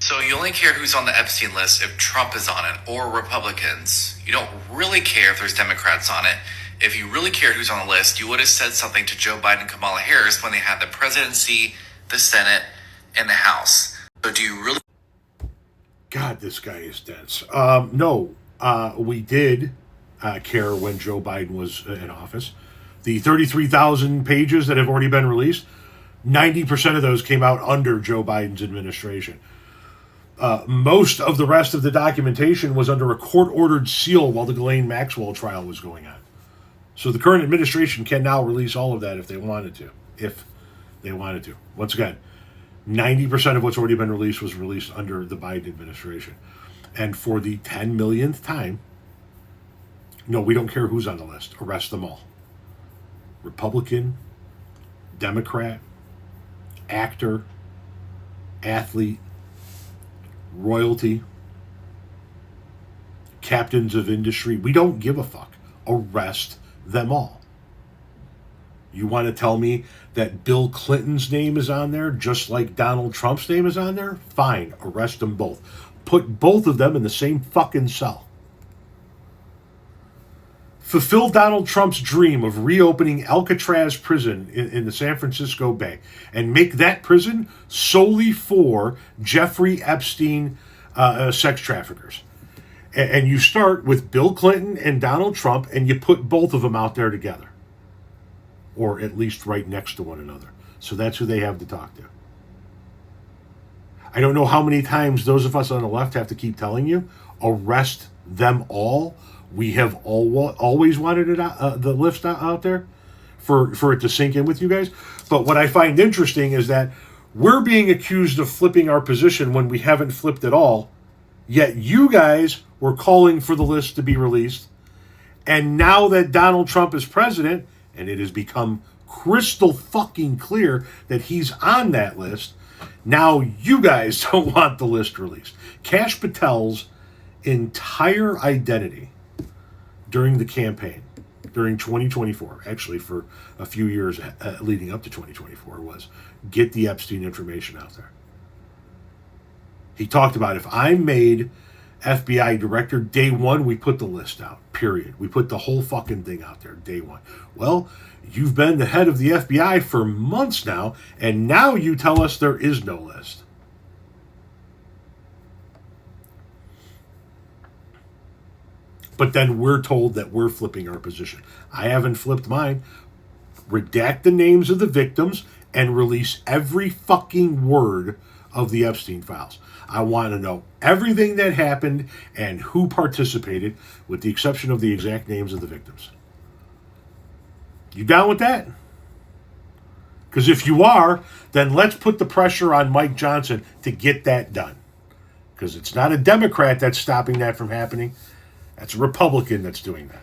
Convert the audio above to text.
So you only care who's on the Epstein list if Trump is on it or Republicans. You don't really care if there's Democrats on it. If you really cared who's on the list, you would have said something to Joe Biden and Kamala Harris when they had the presidency, the Senate, and the House. So do you really... God, this guy is dense. No, we did care when Joe Biden was in office. The 33,000 pages that have already been released, 90% of those came out under Joe Biden's administration. Most of the rest of the documentation was under a court-ordered seal while the Ghislaine Maxwell trial was going on. So the current administration can now release all of that if they wanted to. Once again, 90% of what's already been released was released under the Biden administration. And for the 10 millionth time, no, we don't care who's on the list. Arrest them all. Republican, Democrat, actor, athlete, royalty, captains of industry. We don't give a fuck. Arrest them all. You want to tell me that Bill Clinton's name is on there just like Donald Trump's name is on there? Fine, arrest them both. Put both of them in the same fucking cell. Fulfill Donald Trump's dream of reopening Alcatraz prison in the San Francisco Bay and make that prison solely for Jeffrey Epstein sex traffickers. And you start with Bill Clinton and Donald Trump and you put both of them out there together. Or at least right next to one another. So that's who they have to talk to. I don't know how many times those of us on the left have to keep telling you, arrest them all. We have always wanted it the list out there for it to sink in with you guys. But what I find interesting is that we're being accused of flipping our position when we haven't flipped at all. Yet you guys were calling for the list to be released. And now that Donald Trump is president, and it has become crystal fucking clear that he's on that list, now you guys don't want the list released. Kash Patel's entire identity during the campaign, during 2024, actually for a few years leading up to 2024, was get the Epstein information out there. He talked about, if I'm made FBI director, day one, we put the list out, period. We put the whole fucking thing out there, day one. Well, you've been the head of the FBI for months now, and now you tell us there is no list. But then we're told that we're flipping our position. I haven't flipped mine. Redact the names of the victims and release every fucking word of the Epstein files. I want to know everything that happened and who participated, with the exception of the exact names of the victims. You down with that? Because if you are, then let's put the pressure on Mike Johnson to get that done. Because it's not a Democrat that's stopping that from happening. That's a Republican that's doing that.